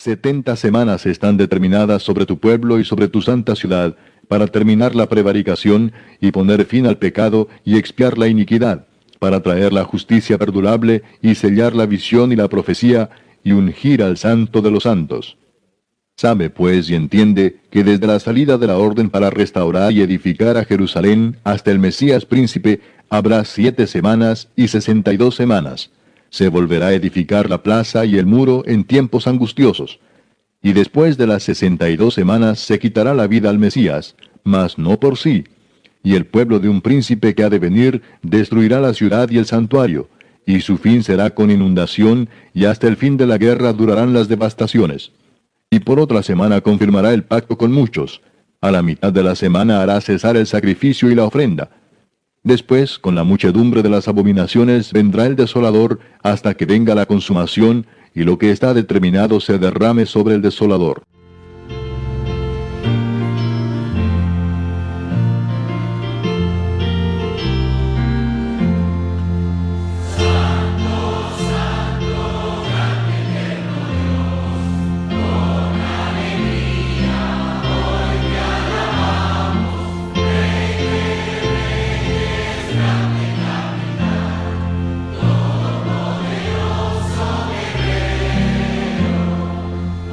70 semanas están determinadas sobre tu pueblo y sobre tu santa ciudad, para terminar la prevaricación y poner fin al pecado y expiar la iniquidad, para traer la justicia perdurable y sellar la visión y la profecía, y ungir al santo de los santos. Sabe, pues, y entiende que desde la salida de la orden para restaurar y edificar a Jerusalén hasta el Mesías príncipe habrá 7 semanas y 62 semanas. Se volverá a edificar la plaza y el muro en tiempos angustiosos. Y después de las 62 semanas se quitará la vida al Mesías, mas no por sí. Y el pueblo de un príncipe que ha de venir destruirá la ciudad y el santuario, y su fin será con inundación, y hasta el fin de la guerra durarán las devastaciones. Y por otra semana confirmará el pacto con muchos. A la mitad de la semana hará cesar el sacrificio y la ofrenda. Después, con la muchedumbre de las abominaciones, vendrá el desolador hasta que venga la consumación, y lo que está determinado se derrame sobre el desolador.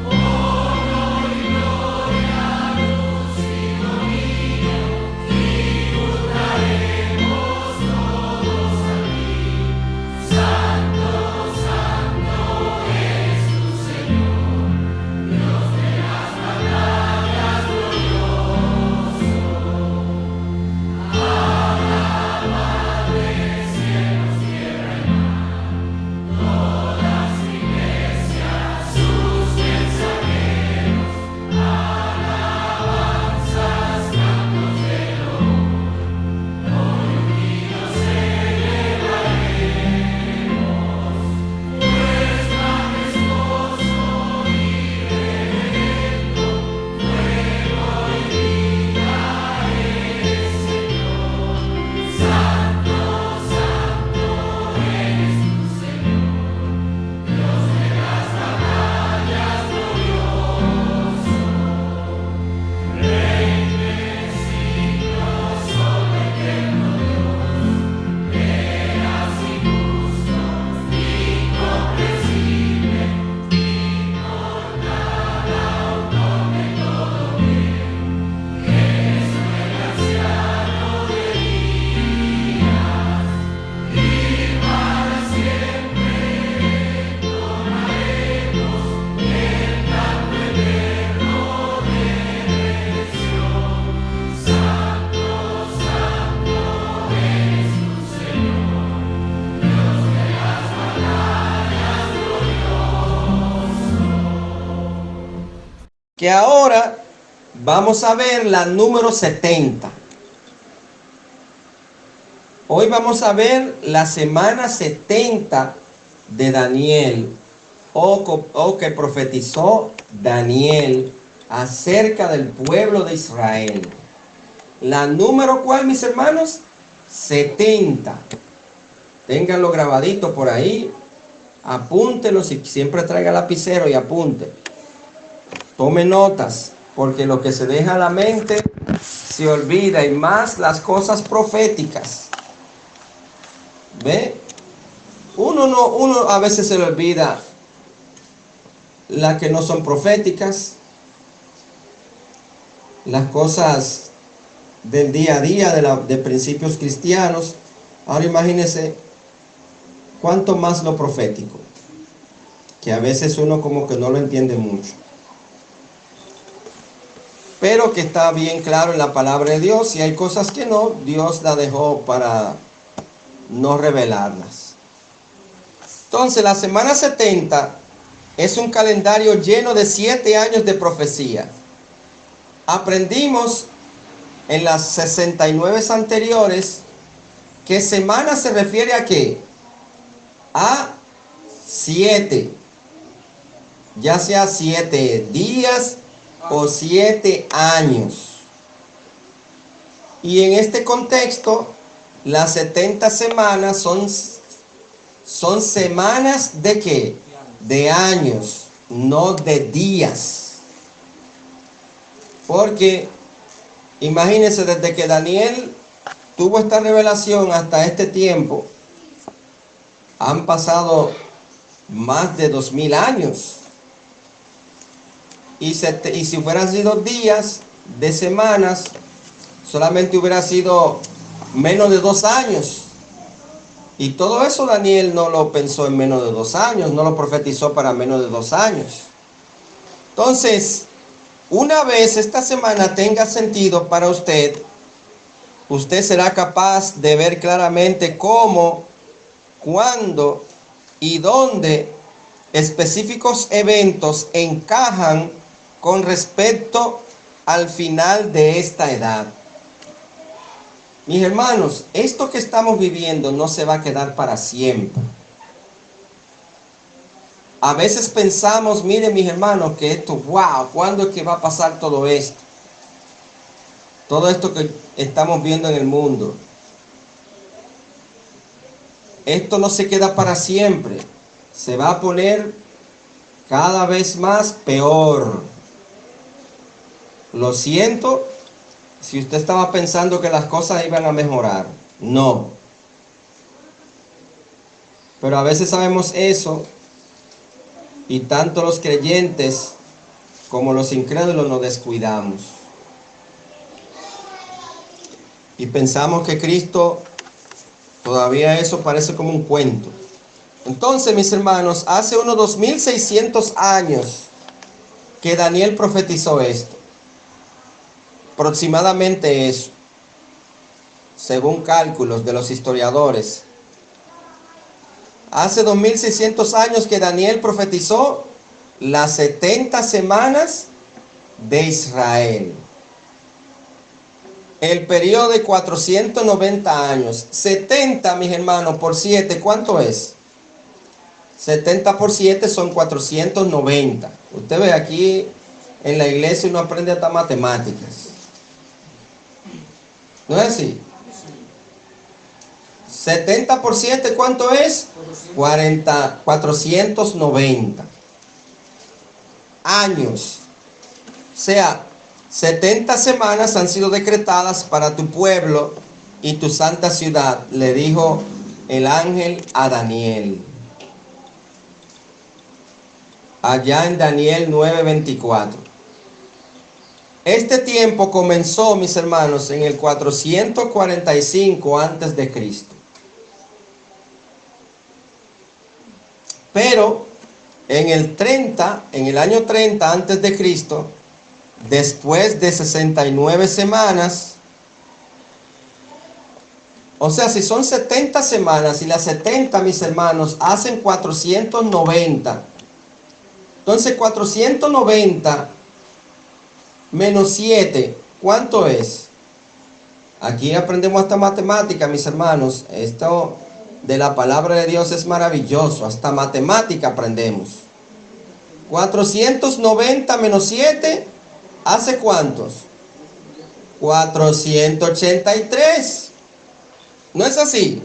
Oh, que ahora vamos a ver la número 70. Hoy vamos a ver la semana 70 de Daniel, o que profetizó Daniel acerca del pueblo de Israel. La número, ¿cuál, mis hermanos? 70. Ténganlo grabadito por ahí. Apúntelo, si siempre traiga lapicero y apunte. Tome notas, porque lo que se deja a la mente se olvida, y más las cosas proféticas. ¿Ve? Uno a veces se le olvida las que no son proféticas, las cosas del día a día, de principios cristianos. Ahora imagínense cuánto más lo profético, que a veces uno como que no lo entiende mucho, pero que está bien claro en la palabra de Dios, y hay cosas que no, Dios la dejó para no revelarlas. Entonces la semana 70 es un calendario lleno de 7 años de profecía. Aprendimos en las 69 anteriores que semana se refiere a qué? A 7, ya sea 7 días o 7 años. Y en este contexto, las 70 semanas son semanas de qué? De años, no de días. Porque imagínense, desde que Daniel tuvo esta revelación hasta este tiempo, han pasado más de 2000 años. Y si hubieran sido días de semanas, solamente hubiera sido menos de 2 años. Y todo eso Daniel no lo pensó en menos de 2 años, no lo profetizó para menos de 2 años. Entonces, una vez esta semana tenga sentido para usted, usted será capaz de ver claramente cómo, cuándo y dónde específicos eventos encajan con respecto al final de esta edad. Mis hermanos, esto que estamos viviendo no se va a quedar para siempre. A veces pensamos, miren mis hermanos, que esto, wow, ¿cuándo es que va a pasar todo esto? Todo esto que estamos viendo en el mundo. Esto no se queda para siempre. Se va a poner cada vez más peor. Lo siento, si usted estaba pensando que las cosas iban a mejorar. No. Pero a veces sabemos eso, y tanto los creyentes como los incrédulos nos descuidamos. Y pensamos que Cristo, todavía eso parece como un cuento. Entonces, mis hermanos, hace unos 2600 años que Daniel profetizó esto. Aproximadamente eso, según cálculos de los historiadores. Hace 2600 años que Daniel profetizó las 70 semanas de Israel. El periodo de 490 años. 70, mis hermanos, por 7, ¿cuánto es? 70 por 7 son 490. Usted ve, aquí en la iglesia uno aprende hasta matemáticas. ¿No es así? 70 por 7, ¿cuánto es? 490 años. O sea, 70 semanas han sido decretadas para tu pueblo y tu santa ciudad, le dijo el ángel a Daniel. Allá en Daniel 9:24. Este tiempo comenzó, mis hermanos, en el 445 antes de Cristo. Pero en el año 30 antes de Cristo, después de 69 semanas, o sea, si son 70 semanas y las 70, mis hermanos, hacen 490. Entonces 490 menos 7, ¿cuánto es? Aquí aprendemos hasta matemática, mis hermanos. Esto de la palabra de Dios es maravilloso. Hasta matemática aprendemos. 490 menos 7, ¿hace cuántos? 483. ¿No es así?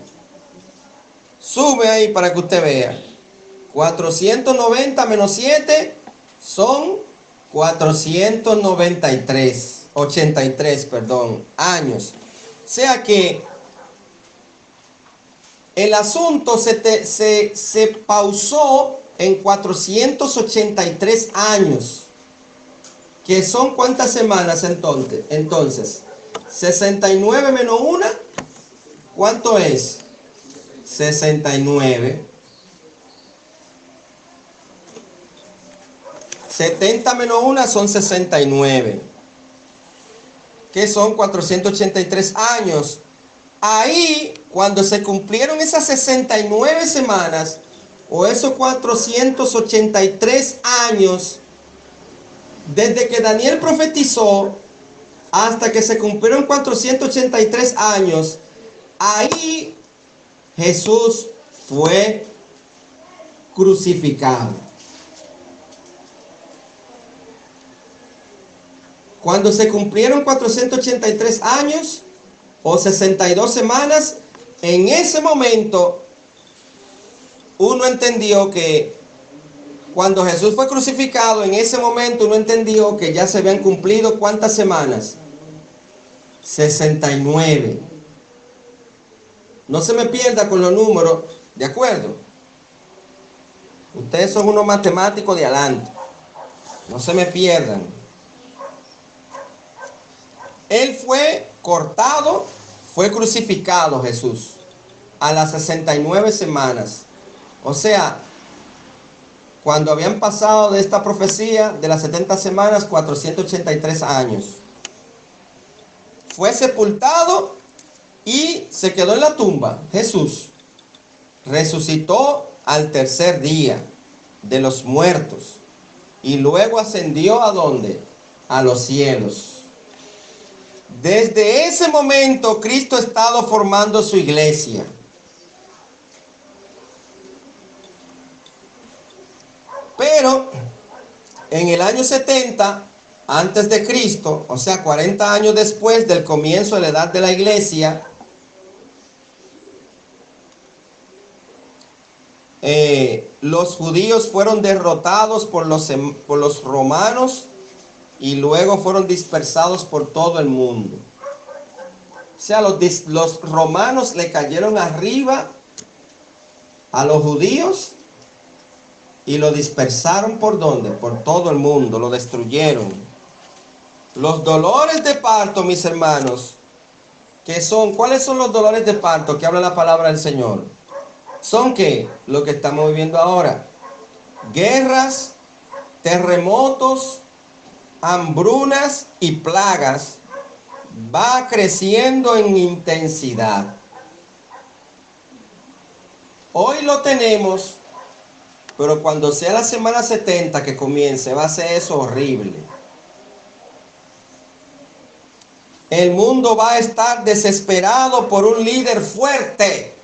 Sube ahí para que usted vea. 490 menos 7 son 493, perdón, años. O sea que el asunto se pausó en 483 años. ¿Que son cuántas semanas entonces? Entonces, 69 menos 1, ¿cuánto es? 69. 70 menos 1 son 69. Que son 483 años. Ahí, cuando se cumplieron esas 69 semanas, o esos 483 años, desde que Daniel profetizó hasta que se cumplieron 483 años, ahí Jesús fue crucificado. Cuando se cumplieron 483 años o 62 semanas, en ese momento uno entendió que cuando Jesús fue crucificado, en ese momento uno entendió que ya se habían cumplido ¿cuántas semanas? 69. No se me pierda con los números, ¿de acuerdo? Ustedes son unos matemáticos de adelante. No se me pierdan. Él fue cortado, fue crucificado Jesús a las 69 semanas. O sea, cuando habían pasado de esta profecía de las 70 semanas, 483 años. Fue sepultado y se quedó en la tumba. Jesús resucitó al tercer día de los muertos y luego ascendió ¿a dónde? A los cielos. Desde ese momento Cristo ha estado formando su iglesia. Pero en el año 70 antes de Cristo, o sea 40 años después del comienzo de la edad de la iglesia, los judíos fueron derrotados por los romanos y luego fueron dispersados por todo el mundo. O sea, los romanos le cayeron arriba a los judíos y lo dispersaron ¿por dónde? Por todo el mundo, lo destruyeron. Los dolores de parto, mis hermanos, ¿cuáles son los dolores de parto que habla la palabra del Señor? Son ¿qué? Lo que estamos viviendo ahora. Guerras, terremotos, hambrunas y plagas. Va creciendo en intensidad. Hoy lo tenemos, pero cuando sea la semana 70 que comience, va a ser eso horrible. El mundo va a estar desesperado por un líder fuerte.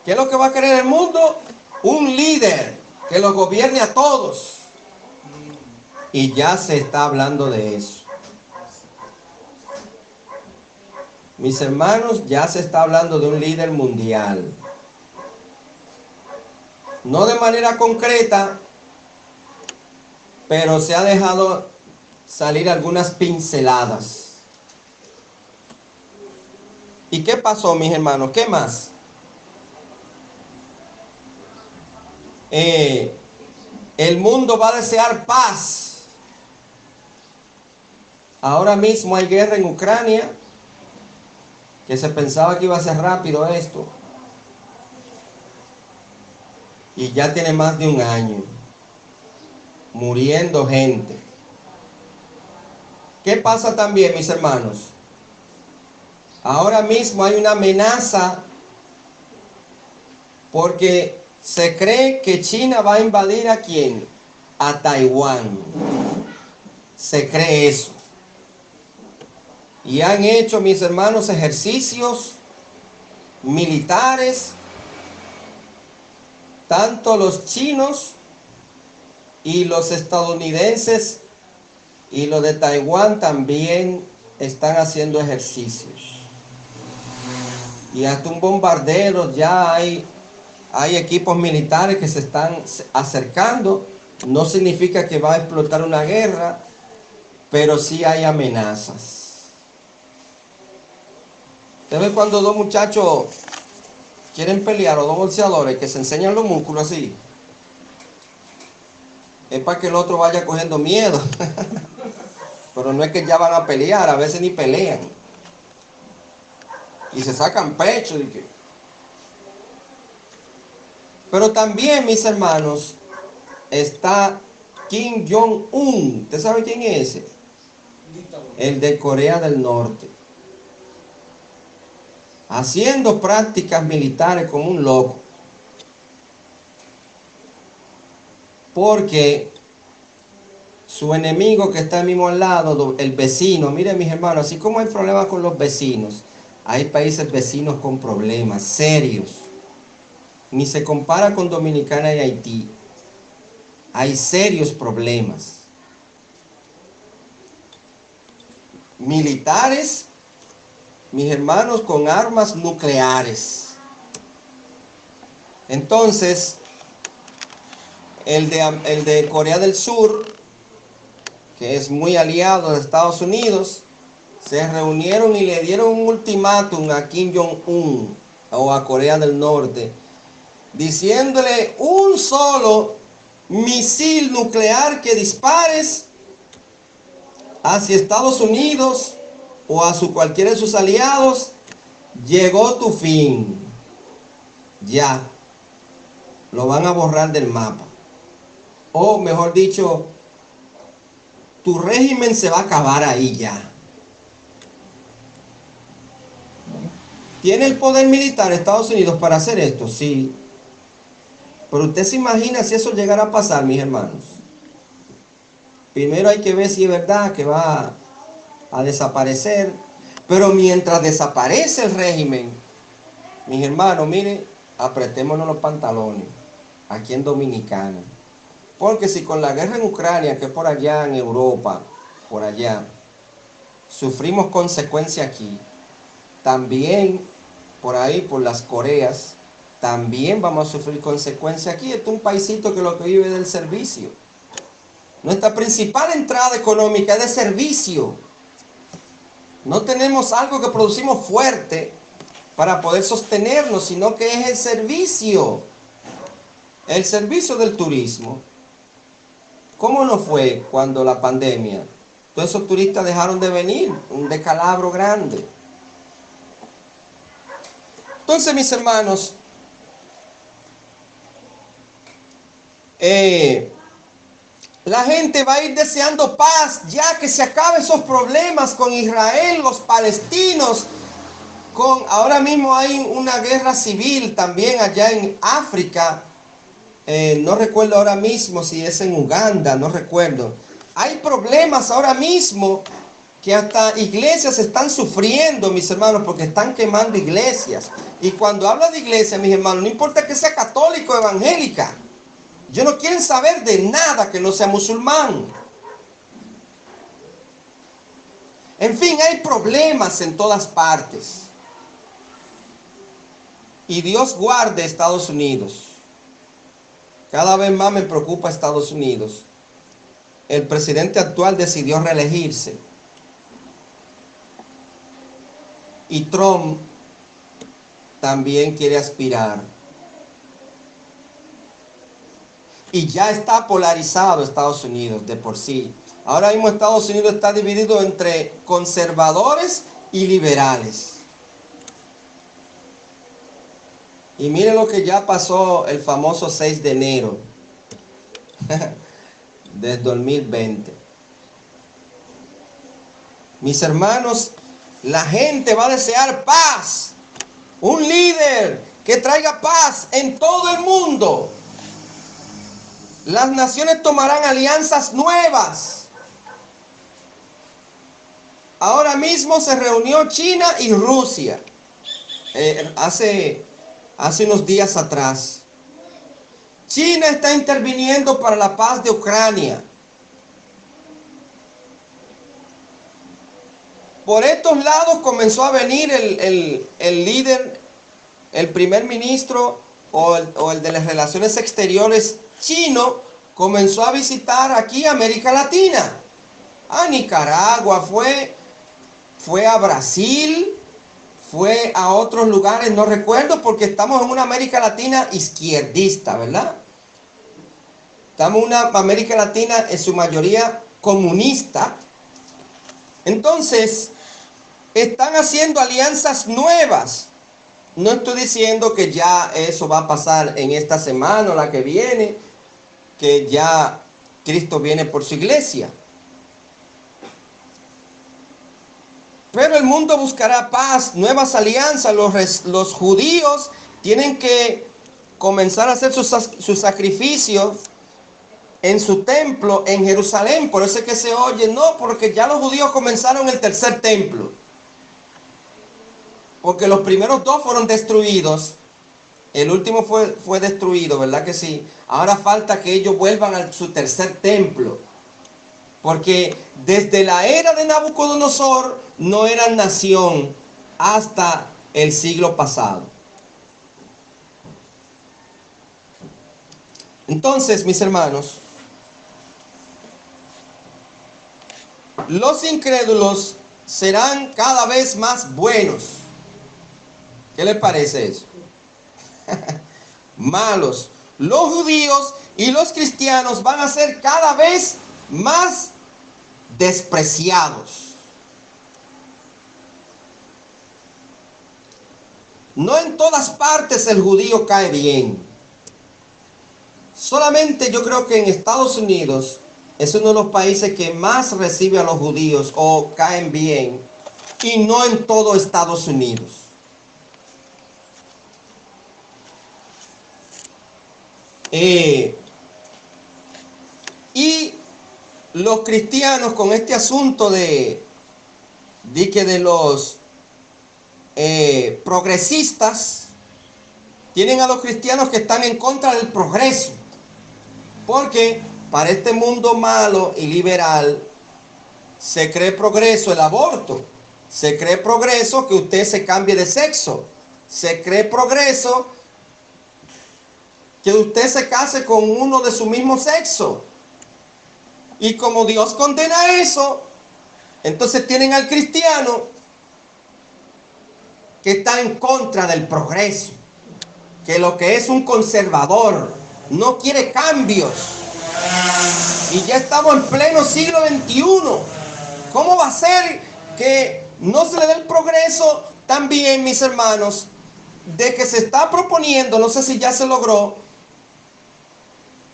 ¿Qué es lo que va a querer el mundo? Un líder que lo gobierne a todos. Y ya se está hablando de eso. Mis hermanos, ya se está hablando de un líder mundial. No de manera concreta, pero se ha dejado salir algunas pinceladas. ¿Y qué pasó, mis hermanos? ¿Qué más? El mundo va a desear paz. Ahora mismo hay guerra en Ucrania, que se pensaba que iba a ser rápido esto. Y ya tiene más de un año. Muriendo gente. ¿Qué pasa también, mis hermanos? Ahora mismo hay una amenaza porque se cree que China va a invadir ¿a quién? a Taiwán. Se cree eso. Y han hecho, mis hermanos, ejercicios militares, tanto los chinos y los estadounidenses y los de Taiwán también están haciendo ejercicios. Y hasta un bombardero, ya hay equipos militares que se están acercando. No significa que va a explotar una guerra, pero sí hay amenazas. ¿Usted ve cuando dos muchachos quieren pelear, o dos boxeadores que se enseñan los músculos así? Es para que el otro vaya cogiendo miedo. Pero no es que ya van a pelear, a veces ni pelean. Y se sacan pecho. Pero también, mis hermanos, está Kim Jong-un. ¿Usted sabe quién es ese? El de Corea del Norte. Haciendo prácticas militares como un loco. Porque su enemigo que está mismo al lado, el vecino, miren mis hermanos, así como hay problemas con los vecinos, hay países vecinos con problemas serios. Ni se compara con Dominicana y Haití. Hay serios problemas. Militares, mis hermanos, con armas nucleares. Entonces, el de Corea del Sur, que es muy aliado de Estados Unidos, se reunieron y le dieron un ultimátum a Kim Jong-un o a Corea del Norte, diciéndole: un solo misil nuclear que dispares hacia Estados Unidos o a cualquiera de sus aliados, llegó tu fin. Ya, lo van a borrar del mapa. O mejor dicho, tu régimen se va a acabar ahí ya. ¿Tiene el poder militar Estados Unidos para hacer esto? Sí. Pero usted se imagina si eso llegara a pasar, mis hermanos. Primero hay que ver si es verdad que va a desaparecer. Pero mientras desaparece el régimen, mis hermanos, miren, apretémonos los pantalones aquí en Dominicana. Porque si con la guerra en Ucrania, que es por allá en Europa, por allá, sufrimos consecuencias aquí, también por ahí, por las Coreas, también vamos a sufrir consecuencias aquí. Este es un paisito que lo que vive del servicio. Nuestra principal entrada económica es de servicio. No tenemos algo que producimos fuerte para poder sostenernos, sino que es el servicio. El servicio del turismo. ¿Cómo no fue cuando la pandemia? Todos esos turistas dejaron de venir, un descalabro grande. Entonces, mis hermanos, la gente va a ir deseando paz, ya que se acaben esos problemas con Israel, los palestinos. Ahora mismo hay una guerra civil también allá en África. No recuerdo ahora mismo si es en Uganda, no recuerdo. Hay problemas ahora mismo que hasta iglesias están sufriendo, mis hermanos, porque están quemando iglesias. Y cuando hablo de iglesia, mis hermanos, no importa que sea católico o evangélica. Ellos no quieren saber de nada que no sea musulmán. En fin, hay problemas en todas partes. Y Dios guarde Estados Unidos. Cada vez más me preocupa Estados Unidos. El presidente actual decidió reelegirse. Y Trump también quiere aspirar. Y ya está polarizado Estados Unidos de por sí. Ahora mismo Estados Unidos está dividido entre conservadores y liberales. Y miren lo que ya pasó el famoso 6 de enero del 2020. Mis hermanos, la gente va a desear paz. Un líder que traiga paz en todo el mundo. Las naciones tomarán alianzas nuevas. Ahora mismo se reunió China y Rusia. Hace unos días atrás. China está interviniendo para la paz de Ucrania. Por estos lados comenzó a venir el líder, el primer ministro o el de las relaciones exteriores chino, comenzó a visitar aquí América Latina. A Nicaragua, fue a Brasil, fue a otros lugares, no recuerdo, porque estamos en una América Latina izquierdista, ¿verdad? Estamos en una América Latina en su mayoría comunista. Entonces, están haciendo alianzas nuevas. No estoy diciendo que ya eso va a pasar en esta semana o la que viene, que ya Cristo viene por su iglesia. Pero el mundo buscará paz, nuevas alianzas. Los judíos tienen que comenzar a hacer sus sacrificios en su templo en Jerusalén. Por eso es que se oye, no, porque ya los judíos comenzaron el tercer templo. Porque los primeros dos fueron destruidos. El último fue destruido, ¿verdad que sí? Ahora falta que ellos vuelvan a su tercer templo. Porque desde la era de Nabucodonosor no eran nación hasta el siglo pasado. Entonces, mis hermanos, los incrédulos serán cada vez más buenos. ¿Qué les parece eso? Malos. Los judíos y los cristianos van a ser cada vez más despreciados. No en todas partes el judío cae bien. Solamente yo creo que en Estados Unidos es uno de los países que más recibe a los judíos o caen bien, y no en todo Estados Unidos. Y los cristianos con este asunto de los progresistas, tienen a los cristianos que están en contra del progreso, porque para este mundo malo y liberal se cree progreso el aborto, se cree progreso que usted se cambie de sexo, se cree progreso que usted se case con uno de su mismo sexo. Y como Dios condena eso, entonces tienen al cristiano que está en contra del progreso, que lo que es un conservador, no quiere cambios. Y ya estamos en pleno siglo XXI. ¿Cómo va a ser que no se le dé el progreso también, mis hermanos, de que se está proponiendo, no sé si ya se logró,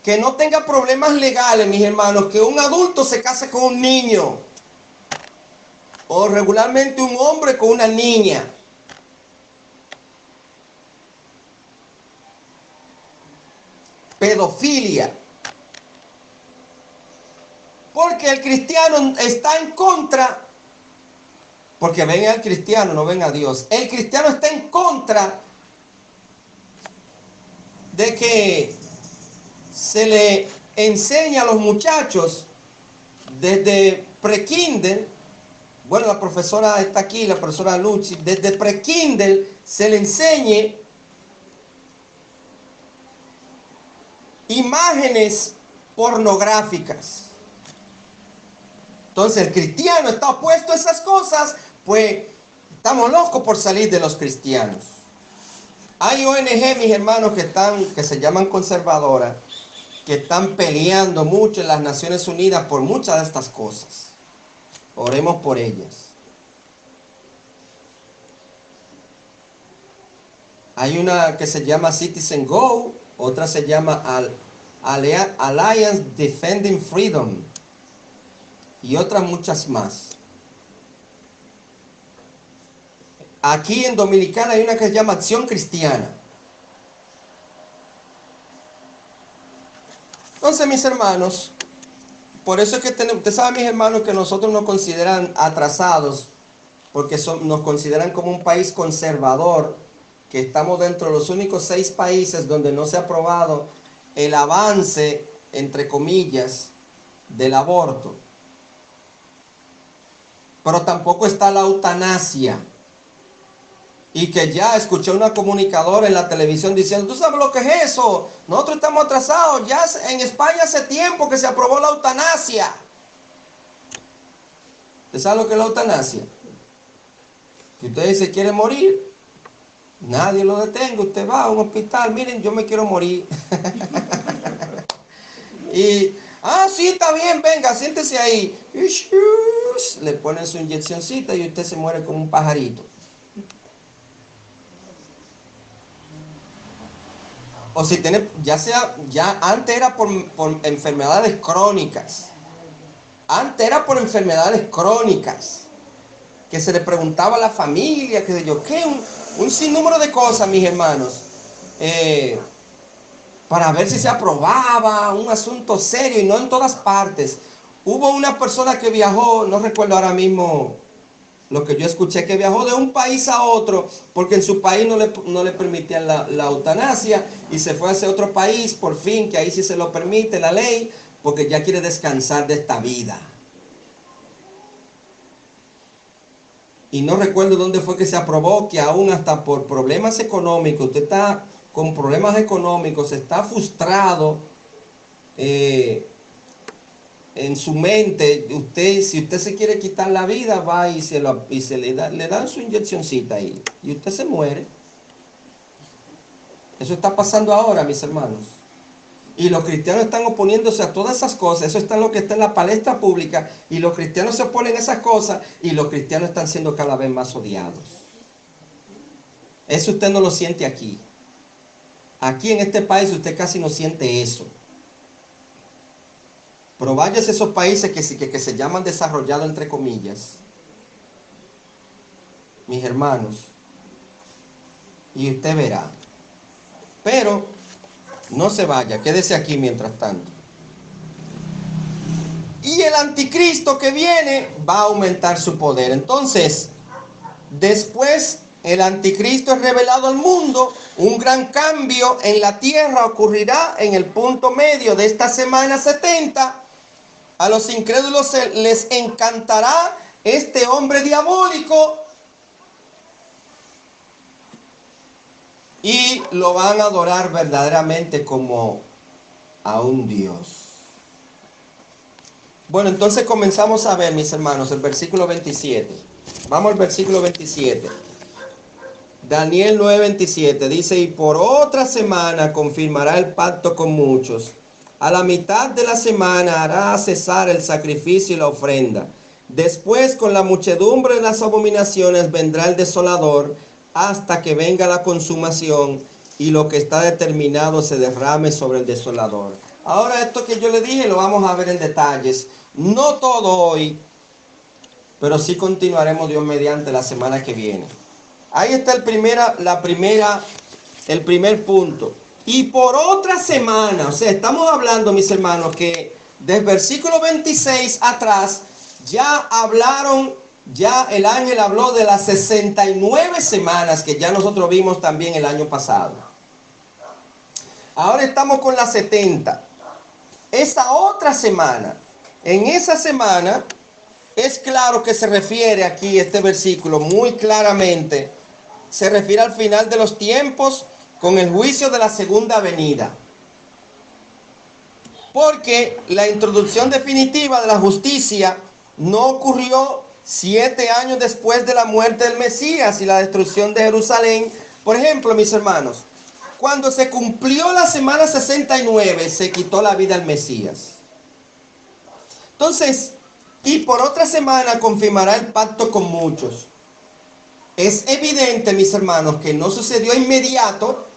que no tenga problemas legales, mis hermanos, que un adulto se case con un niño, o regularmente un hombre con una niña? Pedofilia. Porque el cristiano está en contra, porque ven al cristiano, no ven a Dios. El cristiano está en contra de que se le enseña a los muchachos desde pre-kinder. Bueno, la profesora está aquí, la profesora Luchi. Desde pre-kinder se le enseñe imágenes pornográficas. Entonces el cristiano está opuesto a esas cosas, pues estamos locos por salir de los cristianos. Hay ONG, mis hermanos, que se llaman conservadoras, que están peleando mucho en las Naciones Unidas por muchas de estas cosas. Oremos por ellas. Hay una que se llama Citizen Go, otra se llama Alliance Defending Freedom, y otras muchas más. Aquí en Dominicana hay una que se llama Acción Cristiana. Entonces, mis hermanos, por eso es que usted sabe, mis hermanos, que nosotros nos consideran atrasados, porque nos consideran como un país conservador, que estamos dentro de los únicos 6 países donde no se ha aprobado el avance, entre comillas, del aborto. Pero tampoco está la eutanasia. Y que ya escuché una comunicadora en la televisión diciendo, ¿tú sabes lo que es eso? Nosotros estamos atrasados. Ya en España hace tiempo que se aprobó la eutanasia. ¿Usted sabe lo que es la eutanasia? Si usted se quiere morir, nadie lo detenga. Usted va a un hospital, miren, yo me quiero morir. Y, sí, está bien, venga, siéntese ahí. Y le ponen su inyeccioncita y usted se muere como un pajarito. O si tiene, ya antes era por enfermedades crónicas. Antes era por enfermedades crónicas. Que se le preguntaba a la familia, que yo, ¿qué? Un sinnúmero de cosas, mis hermanos. Para ver si se aprobaba, un asunto serio, y no en todas partes. Hubo una persona que viajó, no recuerdo ahora mismo lo que yo escuché, que viajó de un país a otro, porque en su país no le permitían la eutanasia, y se fue hacia otro país, por fin, que ahí sí se lo permite la ley, porque ya quiere descansar de esta vida. Y no recuerdo dónde fue que se aprobó, que aún hasta por problemas económicos, usted está con problemas económicos, está frustrado en su mente, si usted se quiere quitar la vida, va y le dan su inyeccioncita ahí, y usted se muere. Eso está pasando ahora, mis hermanos. Y los cristianos están oponiéndose a todas esas cosas. Eso está en lo que está en la palestra pública. Y los cristianos se oponen a esas cosas. Y los cristianos están siendo cada vez más odiados. Eso usted no lo siente aquí. Aquí en este país usted casi no siente eso. Pero váyase a esos países que se llaman desarrollados, entre comillas, mis hermanos, y usted verá. Pero no se vaya, quédese aquí mientras tanto. Y el anticristo que viene va a aumentar su poder. Entonces, después el anticristo es revelado al mundo. Un gran cambio en la tierra ocurrirá en el punto medio de esta semana 70. A los incrédulos les encantará este hombre diabólico y lo van a adorar verdaderamente como a un Dios. Bueno, entonces comenzamos a ver, mis hermanos, el versículo 27. Vamos al versículo 27. Daniel 9:27 dice, y por otra semana confirmará el pacto con muchos. A la mitad de la semana hará cesar el sacrificio y la ofrenda. Después, con la muchedumbre de las abominaciones, vendrá el desolador, hasta que venga la consumación y lo que está determinado se derrame sobre el desolador. Ahora, esto que yo le dije lo vamos a ver en detalles. No todo hoy, pero sí continuaremos Dios mediante la semana que viene. Ahí está el primer punto. Y por otra semana, o sea, estamos hablando, mis hermanos, que del versículo 26 atrás, ya el ángel habló de las 69 semanas que ya nosotros vimos también el año pasado. Ahora estamos con las 70. Esa otra semana, en esa semana, es claro que se refiere aquí este versículo muy claramente, se refiere al final de los tiempos con el juicio de la segunda venida. Porque la introducción definitiva de la justicia no ocurrió 7 años después de la muerte del Mesías y la destrucción de Jerusalén. Por ejemplo, mis hermanos, cuando se cumplió la semana 69, se quitó la vida al Mesías. Entonces, y por otra semana confirmará el pacto con muchos. Es evidente, mis hermanos, que no sucedió inmediato.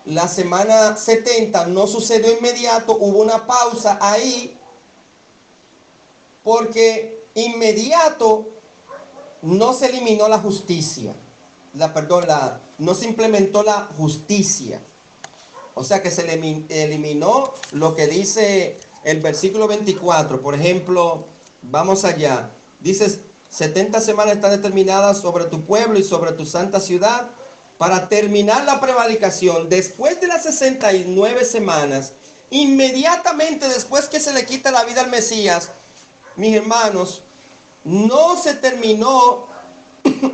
La semana 70 no sucedió inmediato, hubo una pausa ahí, porque inmediato no se eliminó la justicia, no se implementó la justicia. O sea que se eliminó lo que dice el versículo 24. Por ejemplo, vamos allá. Dice, 70 semanas están determinadas sobre tu pueblo y sobre tu santa ciudad para terminar la prevaricación. Después de las 69 semanas, inmediatamente después que se le quita la vida al Mesías, mis hermanos, no se terminó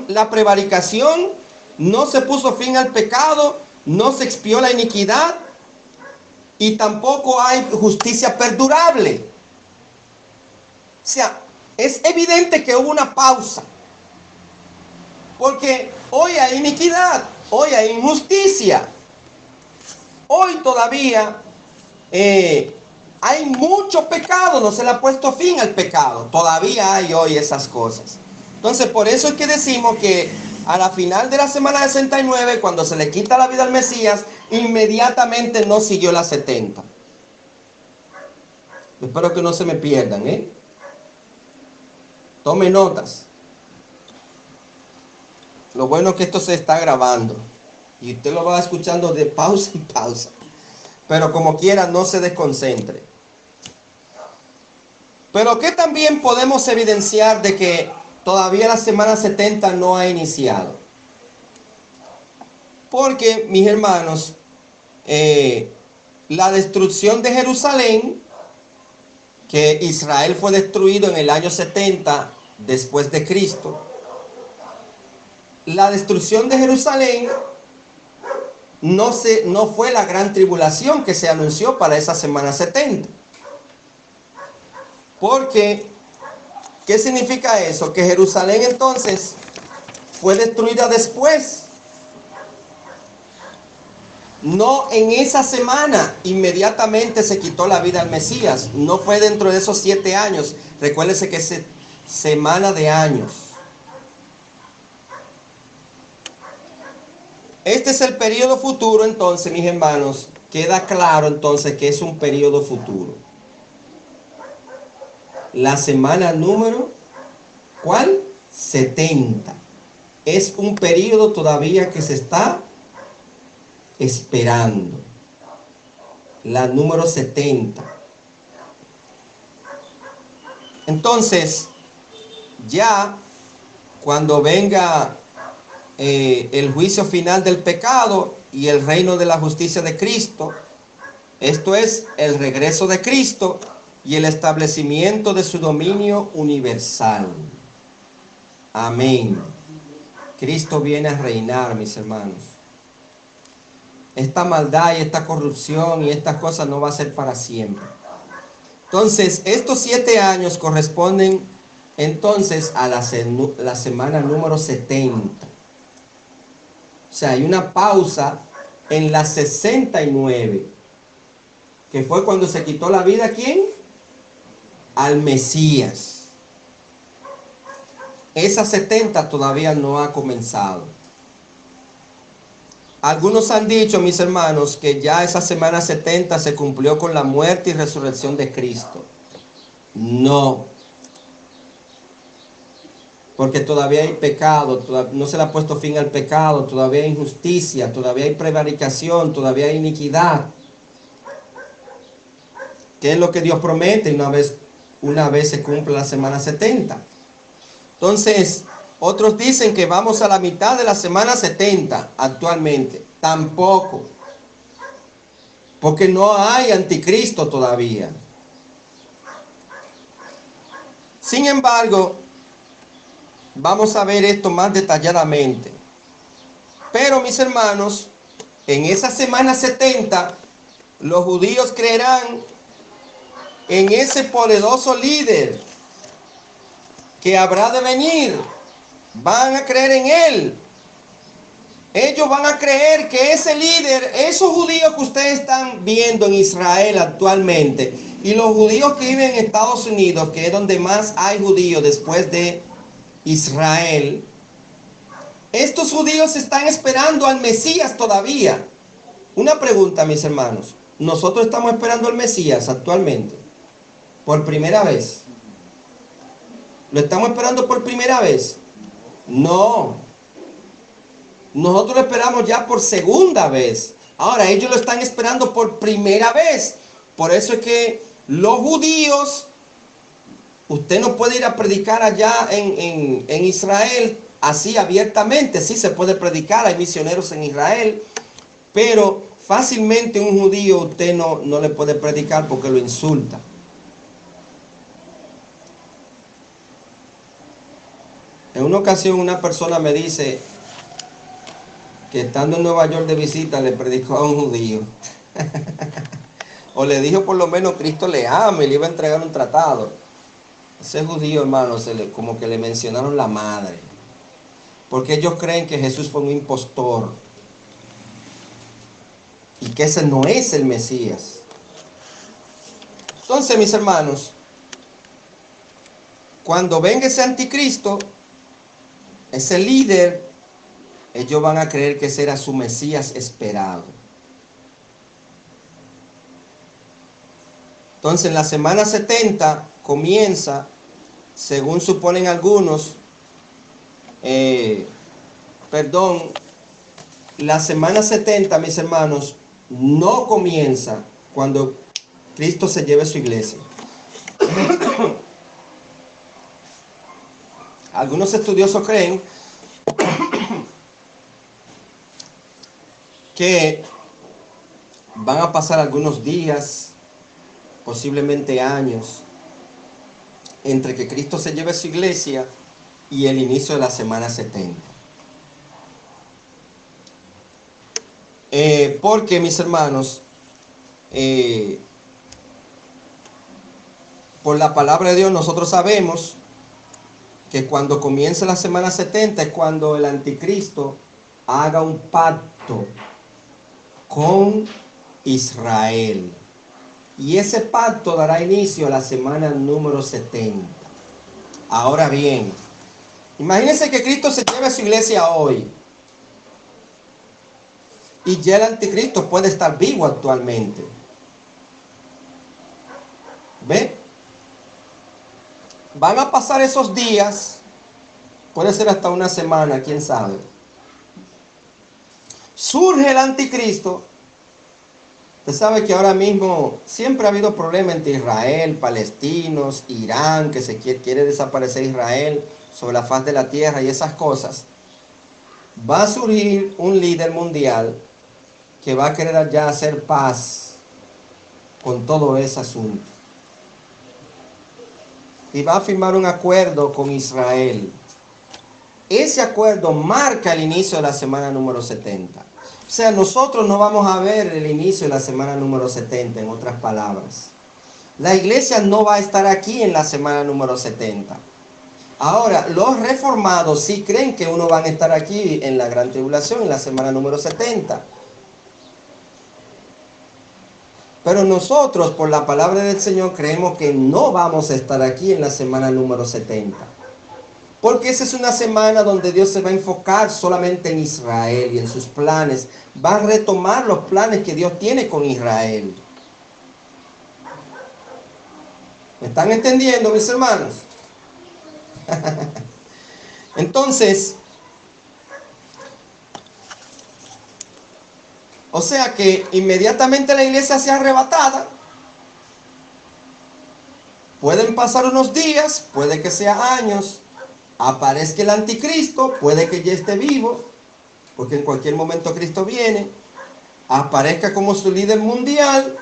la prevaricación, no se puso fin al pecado, no se expió la iniquidad y tampoco hay justicia perdurable. O sea, es evidente que hubo una pausa, porque hoy hay iniquidad, hoy hay injusticia, hoy todavía hay mucho pecado, no se le ha puesto fin al pecado, todavía hay hoy esas cosas. Entonces, por eso es que decimos que a la final de la semana 69, cuando se le quita la vida al Mesías, inmediatamente no siguió las 70. Espero que no se me pierdan, ¿eh? Tome notas. Lo bueno es que esto se está grabando y usted lo va escuchando de pausa en pausa. Pero como quiera, no se desconcentre. Pero que también podemos evidenciar de que todavía la semana 70 no ha iniciado. Porque, mis hermanos, la destrucción de Jerusalén, que Israel fue destruido en el año 70 después de Cristo, la destrucción de Jerusalén no fue la gran tribulación que se anunció para esa semana 70. Porque, ¿qué significa eso? Que Jerusalén entonces fue destruida después. No en esa semana inmediatamente se quitó la vida al Mesías. No fue dentro de esos 7 años. Recuérdense que es semana de años. Este es el periodo futuro, entonces, mis hermanos. Queda claro entonces que es un periodo futuro. La semana número, ¿cuál? 70. Es un periodo todavía que se está esperando. La número 70. Entonces, ya cuando venga el juicio final del pecado y el reino de la justicia de Cristo, esto es el regreso de Cristo y el establecimiento de su dominio universal. Amén. Cristo viene a reinar, mis hermanos. Esta maldad y esta corrupción y estas cosas no va a ser para siempre. Entonces, estos 7 años corresponden entonces a la semana número 70. O sea, hay una pausa en la 69, que fue cuando se quitó la vida, ¿a quién? Al Mesías. Esa 70 todavía no ha comenzado. Algunos han dicho, mis hermanos, que ya esa semana 70 se cumplió con la muerte y resurrección de Cristo. No. Porque todavía hay pecado, no se le ha puesto fin al pecado, todavía hay injusticia, todavía hay prevaricación, todavía hay iniquidad. ¿Qué es lo que Dios promete una vez se cumple la semana 70? Entonces, otros dicen que vamos a la mitad de la semana 70 actualmente. Tampoco. Porque no hay anticristo todavía. Sin embargo, vamos a ver esto más detalladamente. Pero, mis hermanos, en esa semana 70, los judíos creerán en ese poderoso líder que habrá de venir. Van a creer en él. Ellos van a creer que ese líder, esos judíos que ustedes están viendo en Israel actualmente, y los judíos que viven en Estados Unidos, que es donde más hay judíos después de Israel, estos judíos están esperando al Mesías todavía. Una pregunta, mis hermanos. ¿Nosotros estamos esperando al Mesías actualmente? ¿Por primera vez? ¿Lo estamos esperando por primera vez? No. Nosotros lo esperamos ya por segunda vez. Ahora, ellos lo están esperando por primera vez. Por eso es que los judíos, usted no puede ir a predicar allá en Israel así abiertamente. Sí se puede predicar, hay misioneros en Israel, pero fácilmente un judío usted no le puede predicar porque lo insulta. En una ocasión una persona me dice que estando en Nueva York de visita le predicó a un judío. O le dijo por lo menos Cristo le ama y le iba a entregar un tratado. Ese judío, hermano, como que le mencionaron la madre. Porque ellos creen que Jesús fue un impostor. Y que ese no es el Mesías. Entonces, mis hermanos, cuando venga ese anticristo, ese líder, ellos van a creer que ese era su Mesías esperado. Entonces, en la semana 70 comienza, según suponen algunos, la semana 70, mis hermanos, no comienza cuando Cristo se lleve su iglesia. Algunos estudiosos creen que van a pasar algunos días, posiblemente años, entre que Cristo se lleve su iglesia y el inicio de la semana 70. Porque, mis hermanos, por la palabra de Dios nosotros sabemos que cuando comience la semana 70 es cuando el anticristo haga un pacto con Israel. Y ese pacto dará inicio a la semana número 70. Ahora bien, imagínense que Cristo se lleve a su iglesia hoy. Y ya el anticristo puede estar vivo actualmente. ¿Ve? Van a pasar esos días, puede ser hasta una semana, quién sabe. Surge el anticristo. Usted sabe que ahora mismo siempre ha habido problemas entre Israel, palestinos, Irán, que se quiere desaparecer Israel sobre la faz de la tierra y esas cosas. Va a surgir un líder mundial que va a querer ya hacer paz con todo ese asunto. Y va a firmar un acuerdo con Israel. Ese acuerdo marca el inicio de la semana número 70. O sea, nosotros no vamos a ver el inicio de la semana número 70, en otras palabras. La iglesia no va a estar aquí en la semana número 70. Ahora, los reformados sí creen que uno van a estar aquí en la gran tribulación, en la semana número 70. Pero nosotros, por la palabra del Señor, creemos que no vamos a estar aquí en la semana número 70. Porque esa es una semana donde Dios se va a enfocar solamente en Israel y en sus planes. Va a retomar los planes que Dios tiene con Israel. ¿Me están entendiendo, mis hermanos? Entonces, o sea que inmediatamente la iglesia sea arrebatada. Pueden pasar unos días, puede que sea años. Aparezca el anticristo, puede que ya esté vivo, porque en cualquier momento Cristo viene. Aparezca como su líder mundial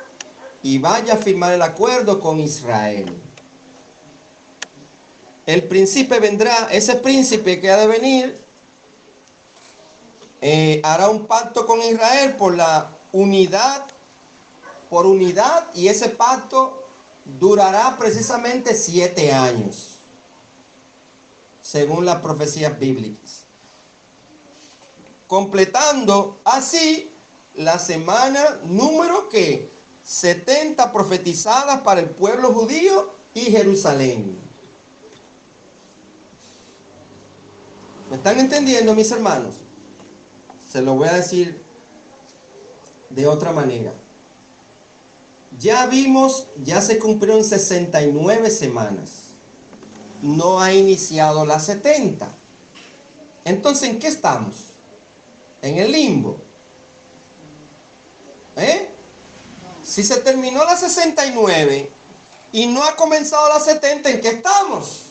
y vaya a firmar el acuerdo con Israel. El príncipe vendrá, ese príncipe que ha de venir, hará un pacto con Israel por unidad, y ese pacto durará precisamente 7 años, según las profecías bíblicas, completando así la semana número 70 profetizadas para el pueblo judío y Jerusalén. ¿Me están entendiendo, mis hermanos? Se lo voy a decir de otra manera. Ya vimos, ya se cumplieron 69 semanas. No ha iniciado las 70. Entonces, ¿en qué estamos? En el limbo. Si se terminó la 69 y no ha comenzado la 70, ¿en qué estamos?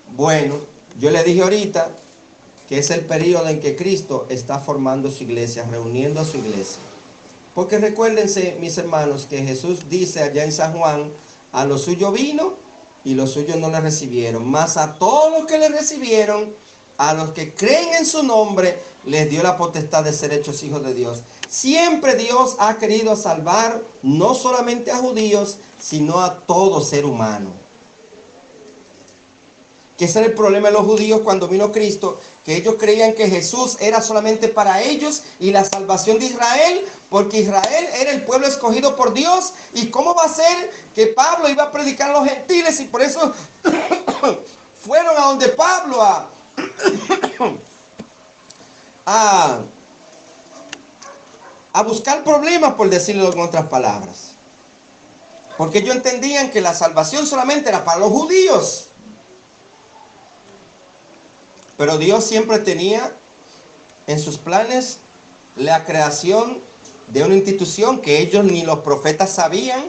Bueno, yo le dije ahorita que es el periodo en que Cristo está formando su iglesia, reuniendo a su iglesia. Porque recuérdense, mis hermanos, que Jesús dice allá en San Juan, a los suyos vino y los suyos no le recibieron. Mas a todos los que le recibieron, a los que creen en su nombre, les dio la potestad de ser hechos hijos de Dios. Siempre Dios ha querido salvar no solamente a judíos, sino a todo ser humano. Que ese era el problema de los judíos cuando vino Cristo, que ellos creían que Jesús era solamente para ellos y la salvación de Israel, porque Israel era el pueblo escogido por Dios. ¿Y cómo va a ser que Pablo iba a predicar a los gentiles? Y por eso fueron a donde Pablo a buscar problemas, por decirlo en otras palabras. Porque ellos entendían que la salvación solamente era para los judíos. Pero Dios siempre tenía en sus planes la creación de una institución que ellos ni los profetas sabían,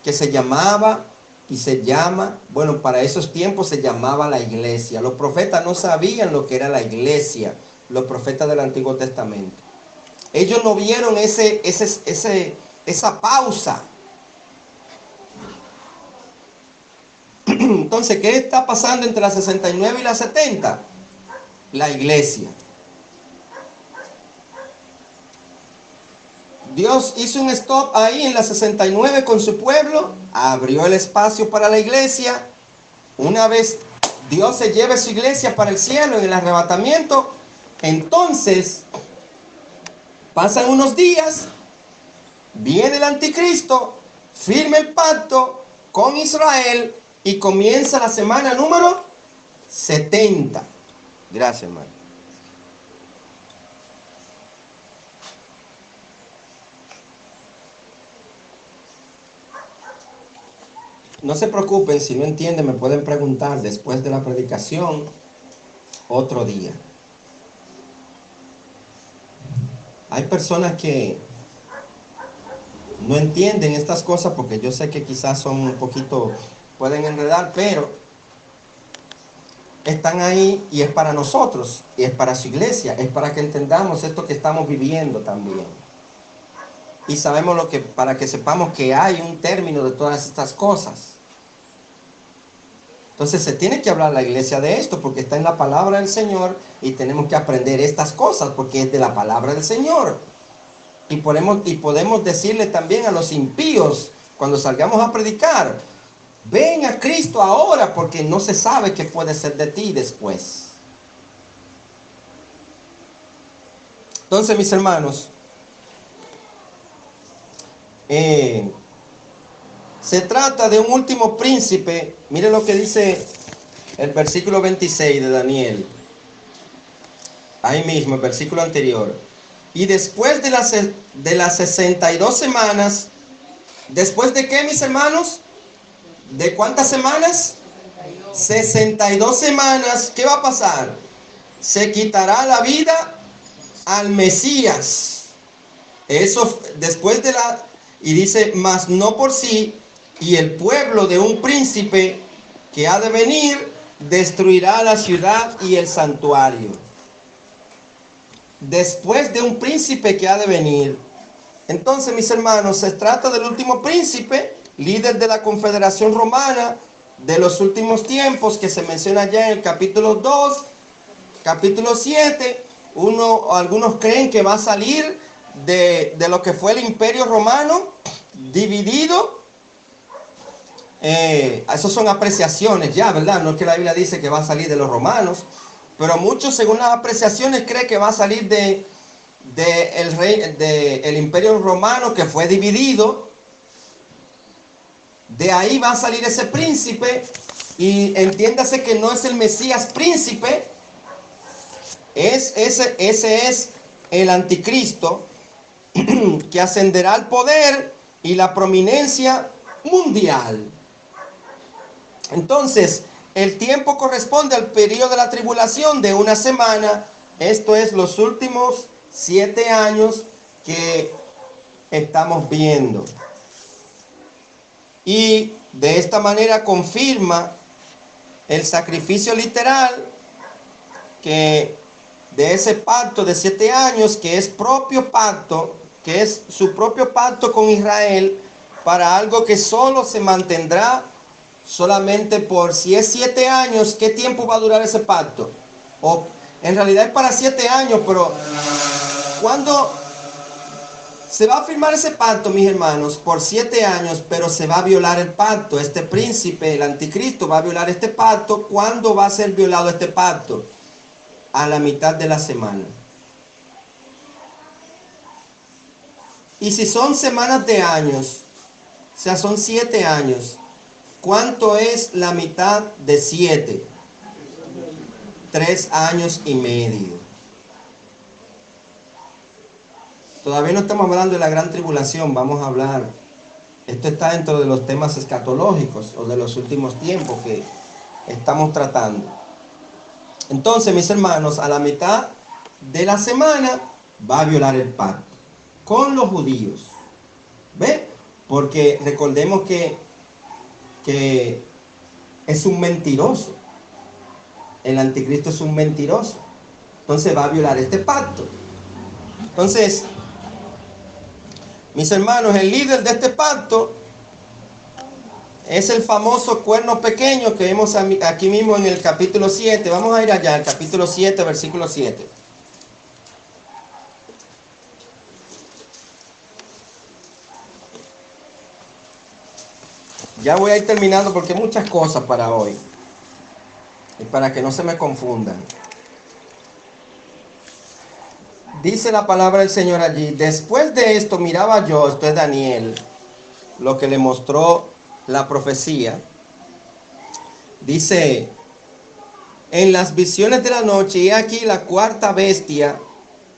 que se llamaba y se llama, bueno, para esos tiempos se llamaba la iglesia. Los profetas no sabían lo que era la iglesia, los profetas del Antiguo Testamento. Ellos no vieron esa pausa. Entonces, ¿qué está pasando entre la 69 y la 70? La iglesia. Dios hizo un stop ahí en la 69 con su pueblo, abrió el espacio para la iglesia. Una vez Dios se lleve su iglesia para el cielo en el arrebatamiento, entonces pasan unos días, viene el anticristo, firma el pacto con Israel y comienza la semana número 70. Gracias, hermano. No se preocupen, si no entienden me pueden preguntar después de la predicación otro día. Hay personas que no entienden estas cosas porque yo sé que quizás son un poquito, pueden enredar, pero están ahí y es para nosotros, y es para su iglesia, es para que entendamos esto que estamos viviendo también. Y sabemos lo que, para que sepamos que hay un término de todas estas cosas. Entonces se tiene que hablar la iglesia de esto porque está en la palabra del Señor y tenemos que aprender estas cosas porque es de la palabra del Señor. Y podemos decirle también a los impíos cuando salgamos a predicar: ven a Cristo ahora porque no se sabe qué puede ser de ti después. Entonces, mis hermanos, se trata de un último príncipe. Miren lo que dice el versículo 26 de Daniel. Ahí mismo, el versículo anterior. Y después de las 62 semanas, ¿después de qué, mis hermanos? ¿De cuántas semanas? 62 semanas. ¿Qué va a pasar? Se quitará la vida al Mesías. Eso después de la... Y dice, mas no por sí, y el pueblo de un príncipe que ha de venir destruirá la ciudad y el santuario. Después de un príncipe que ha de venir. Entonces, mis hermanos, se trata del último príncipe, líder de la confederación romana de los últimos tiempos, que se menciona ya en el capítulo 2, capítulo 7. Algunos creen que va a salir de lo que fue el imperio romano dividido. Esas son apreciaciones ya, ¿verdad? No es que la Biblia dice que va a salir de los romanos, pero muchos, según las apreciaciones, creen que va a salir el imperio romano que fue dividido. De ahí va a salir ese príncipe, y entiéndase que no es el Mesías príncipe, ese es el anticristo que ascenderá al poder y la prominencia mundial. Entonces, el tiempo corresponde al periodo de la tribulación de una semana. Esto es los últimos 7 años que estamos viendo. Y de esta manera confirma el sacrificio literal que de ese pacto de 7 años, que es propio pacto, que es su propio pacto con Israel, para algo que solo se mantendrá solamente por, si es 7 años, ¿qué tiempo va a durar ese pacto? O en realidad es para 7 años, pero ¿cuándo se va a firmar ese pacto, mis hermanos? Por 7 años, pero se va a violar el pacto. Este príncipe, el anticristo, va a violar este pacto. ¿Cuándo va a ser violado este pacto? A la mitad de la semana. Y si son semanas de años, o sea, son 7 años, ¿cuánto es la mitad de 7? 3 años y medio. Todavía no estamos hablando de la gran tribulación, vamos a hablar. Esto está dentro de los temas escatológicos o de los últimos tiempos que estamos tratando. Entonces, mis hermanos, a la mitad de la semana va a violar el pacto con los judíos. ¿Ve? Porque recordemos que es un mentiroso. El anticristo es un mentiroso. Entonces va a violar este pacto. Entonces, mis hermanos, el líder de este pacto es el famoso cuerno pequeño que vemos aquí mismo en el capítulo 7. Vamos a ir allá, al capítulo 7, versículo 7. Ya voy a ir terminando porque hay muchas cosas para hoy. Y para que no se me confundan. Dice la palabra del Señor allí: después de esto miraba yo, esto es Daniel, lo que le mostró la profecía. Dice: en las visiones de la noche, y aquí la cuarta bestia,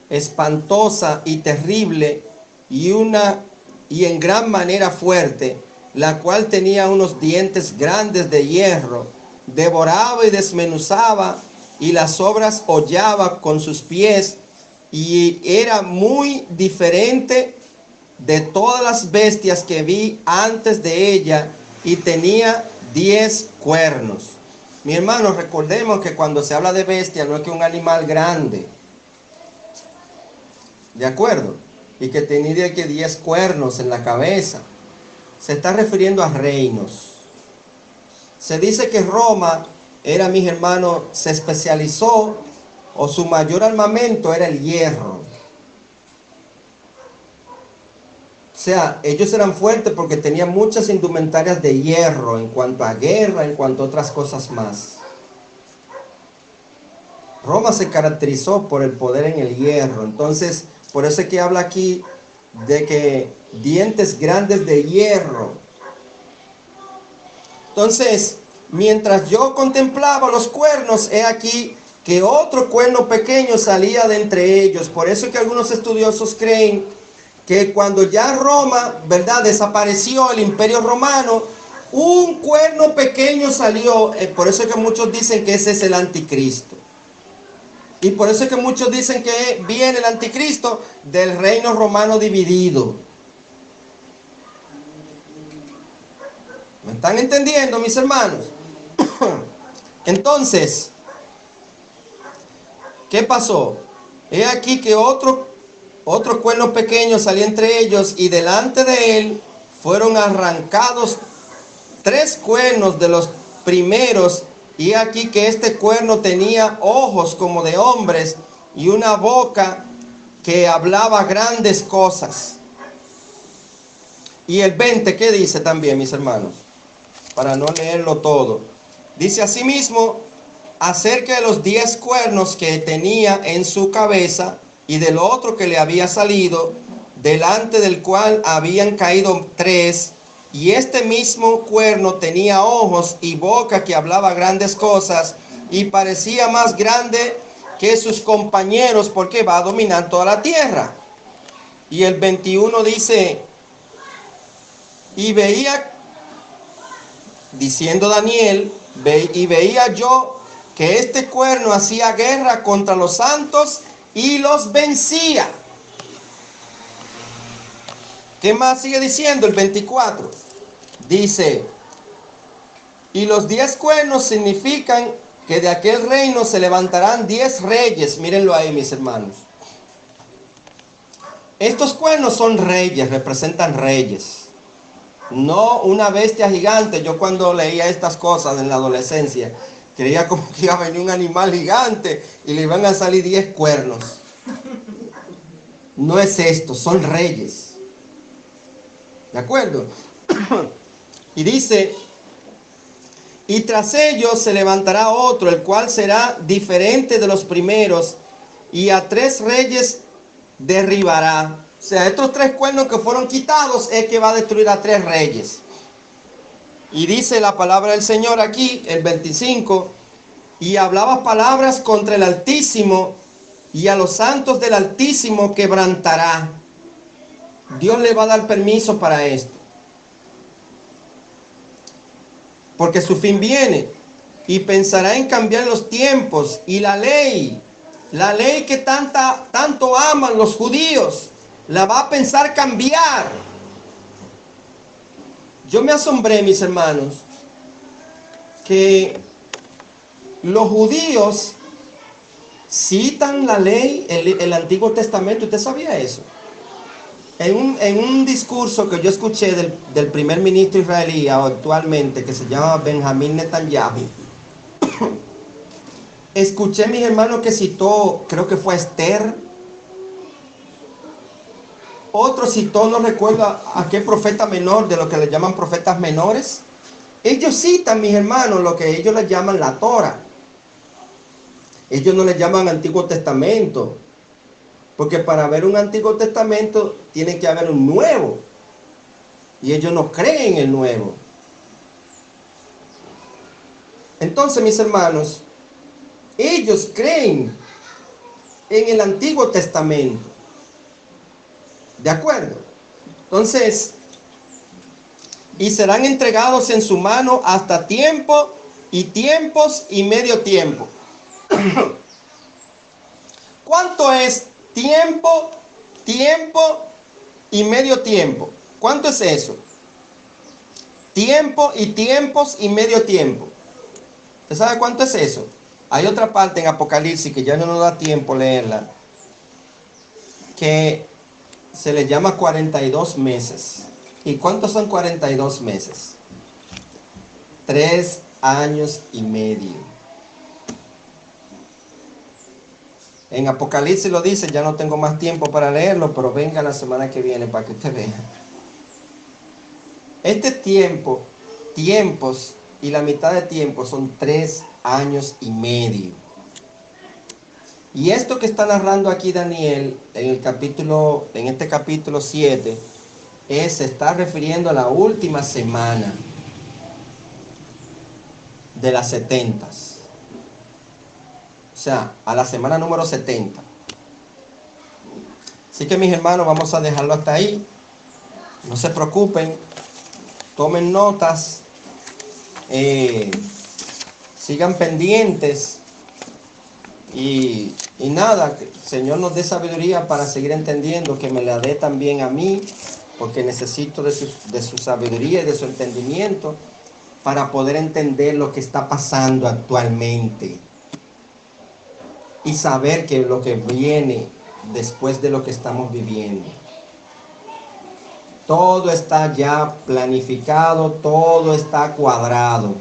espantosa y terrible, y en gran manera fuerte, la cual tenía unos dientes grandes de hierro, devoraba y desmenuzaba, y las obras hollaba con sus pies, y era muy diferente de todas las bestias que vi antes de ella, y tenía 10 cuernos. Mi hermano, recordemos que cuando se habla de bestia no es que un animal grande, ¿de acuerdo? Y que tenía que 10 cuernos en la cabeza. Se está refiriendo a reinos. Se dice que Roma era, mis hermanos, se especializó, o su mayor armamento era el hierro. O sea, ellos eran fuertes porque tenían muchas indumentarias de hierro en cuanto a guerra, en cuanto a otras cosas más. Roma se caracterizó por el poder en el hierro. Entonces, por eso es que habla aquí de que dientes grandes de hierro. Entonces, mientras yo contemplaba los cuernos, he aquí que otro cuerno pequeño salía de entre ellos. Por eso es que algunos estudiosos creen que cuando ya Roma, ¿verdad?, desapareció el imperio romano, un cuerno pequeño salió. Por eso es que muchos dicen que ese es el anticristo. Y por eso es que muchos dicen que viene el anticristo del reino romano dividido. ¿Me están entendiendo, mis hermanos? Entonces, ¿qué pasó? He aquí que otro cuerno pequeño salía entre ellos, y delante de él fueron arrancados 3 cuernos de los primeros. Y aquí que este cuerno tenía ojos como de hombres y una boca que hablaba grandes cosas. Y el 20, ¿qué dice también, mis hermanos? Para no leerlo todo. Dice asimismo acerca de los 10 cuernos que tenía en su cabeza, y del otro que le había salido, delante del cual habían caído 3. Y este mismo cuerno tenía ojos y boca que hablaba grandes cosas, y parecía más grande que sus compañeros, porque va a dominar toda la tierra. Y el 21 dice: y veía, diciendo Daniel, y veía yo que este cuerno hacía guerra contra los santos y los vencía. ¿Qué más sigue diciendo el 24? Dice, y los 10 cuernos significan que de aquel reino se levantarán 10 reyes. Mírenlo ahí, mis hermanos. Estos cuernos son reyes, representan reyes. No una bestia gigante. Yo cuando leía estas cosas en la adolescencia, creía como que iba a venir un animal gigante y le iban a salir 10 cuernos. No es esto, son reyes. ¿De acuerdo? Y dice, y tras ellos se levantará otro, el cual será diferente de los primeros, y a 3 reyes derribará. O sea, estos 3 cuernos que fueron quitados es que va a destruir a 3 reyes. Y dice la palabra del Señor aquí, el 25, y hablaba palabras contra el Altísimo, y a los santos del Altísimo quebrantará. Dios le va a dar permiso para esto, porque su fin viene, y pensará en cambiar los tiempos y la ley que tanto aman los judíos, la va a pensar cambiar. Yo me asombré, mis hermanos, que los judíos citan la ley, el Antiguo Testamento. ¿Usted sabía eso? En un discurso que yo escuché del primer ministro israelí actualmente, que se llama Benjamín Netanyahu, escuché, mis hermanos, que citó, creo que fue Esther. Otro citó, no recuerdo a qué profeta menor, de lo que le llaman profetas menores. Ellos citan, mis hermanos, lo que ellos le llaman la Torah. Ellos no le llaman Antiguo Testamento, porque para haber un Antiguo Testamento tiene que haber un nuevo, y ellos no creen en el nuevo. Entonces, mis hermanos, ellos creen en el Antiguo Testamento. ¿De acuerdo? Entonces, y serán entregados en su mano hasta tiempo y tiempos y medio tiempo. ¿Cuánto es tiempo, tiempo y medio tiempo? ¿Cuánto es eso? Tiempo y tiempos y medio tiempo. ¿Usted sabe cuánto es eso? Hay otra parte en Apocalipsis que ya no nos da tiempo leerla, que se le llama 42 meses. ¿Y cuántos son 42 meses? 3 años y medio. En Apocalipsis lo dice, ya no tengo más tiempo para leerlo, pero venga la semana que viene para que usted vea. Este tiempo, tiempos y la mitad de tiempo son 3 años y medio. Y esto que está narrando aquí Daniel en este capítulo 7, se está refiriendo a la última semana de las 70. O sea, a la semana número 70. Así que, mis hermanos, vamos a dejarlo hasta ahí. No se preocupen, tomen notas, sigan pendientes. Y nada, que el Señor nos dé sabiduría para seguir entendiendo, que me la dé también a mí, porque necesito de su sabiduría y de su entendimiento para poder entender lo que está pasando actualmente y saber que lo que viene después de lo que estamos viviendo. Todo está ya planificado, todo está cuadrado.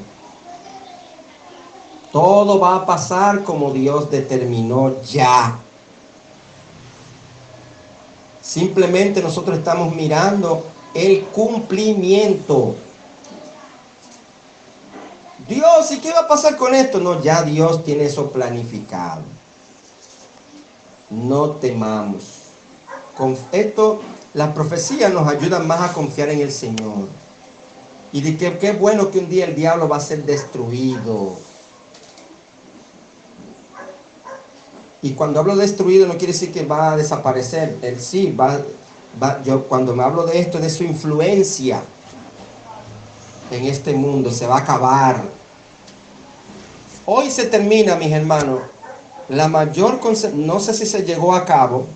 Todo va a pasar como Dios determinó ya. Simplemente nosotros estamos mirando el cumplimiento. Dios, ¿y qué va a pasar con esto? No, ya Dios tiene eso planificado. No temamos. Con esto, las profecías nos ayudan más a confiar en el Señor. Y de que qué bueno que un día el diablo va a ser destruido. Y cuando hablo de destruido no quiere decir que va a desaparecer. Él sí, yo cuando me hablo de esto, de su influencia en este mundo, se va a acabar. Hoy se termina, mis hermanos, no sé si se llegó a cabo,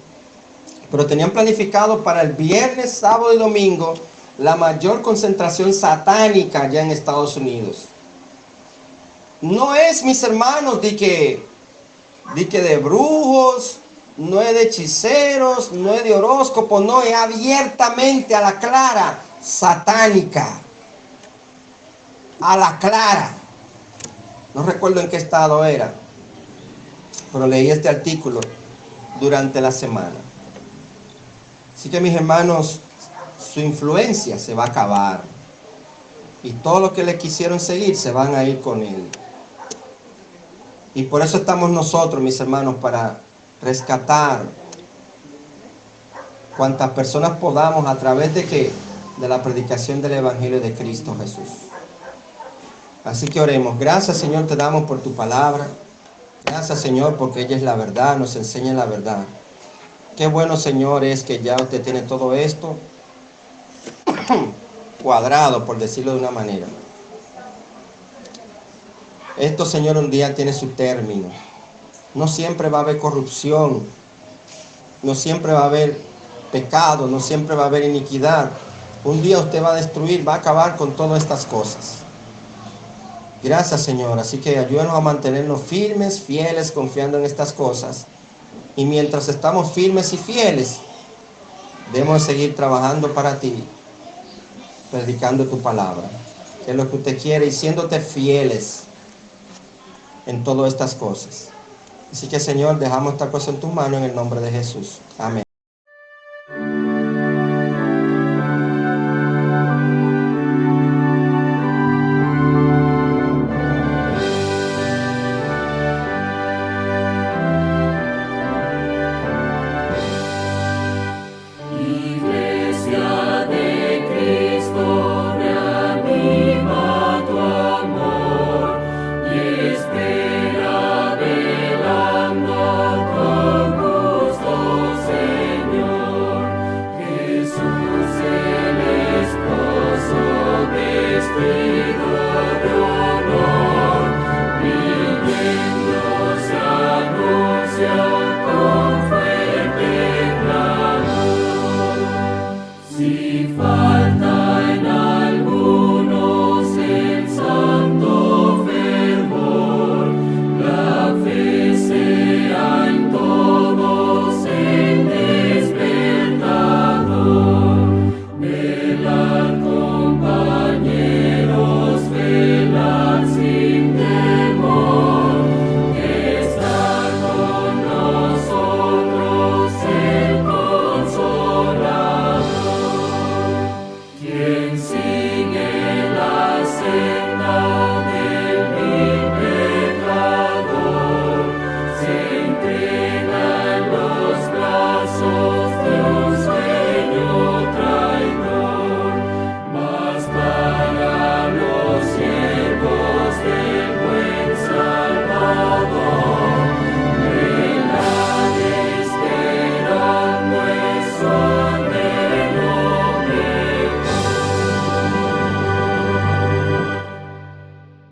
pero tenían planificado para el viernes, sábado y domingo la mayor concentración satánica allá en Estados Unidos. No es, mis hermanos, de que de brujos, no es de hechiceros, no es de horóscopo, no, es abiertamente a la clara, satánica. A la clara. No recuerdo en qué estado era, pero leí este artículo durante la semana. Así que, mis hermanos, su influencia se va a acabar. Y todos los que le quisieron seguir se van a ir con él. Y por eso estamos nosotros, mis hermanos, para rescatar cuantas personas podamos a través de la predicación del Evangelio de Cristo Jesús. Así que oremos. Gracias, Señor, te damos por tu palabra. Gracias, Señor, porque ella es la verdad, nos enseña la verdad. Qué bueno, Señor, es que ya usted tiene todo esto cuadrado, por decirlo de una manera. Esto, Señor, un día tiene su término. No siempre va a haber corrupción, no siempre va a haber pecado, no siempre va a haber iniquidad. Un día usted va a destruir, va a acabar con todas estas cosas. Gracias, Señor. Así que ayúdanos a mantenernos firmes, fieles, confiando en estas cosas. Y mientras estamos firmes y fieles, debemos seguir trabajando para ti, predicando tu palabra, que es lo que usted quiere, y siéndote fieles en todas estas cosas. Así que, Señor, dejamos esta cosa en tus manos en el nombre de Jesús. Amén. Si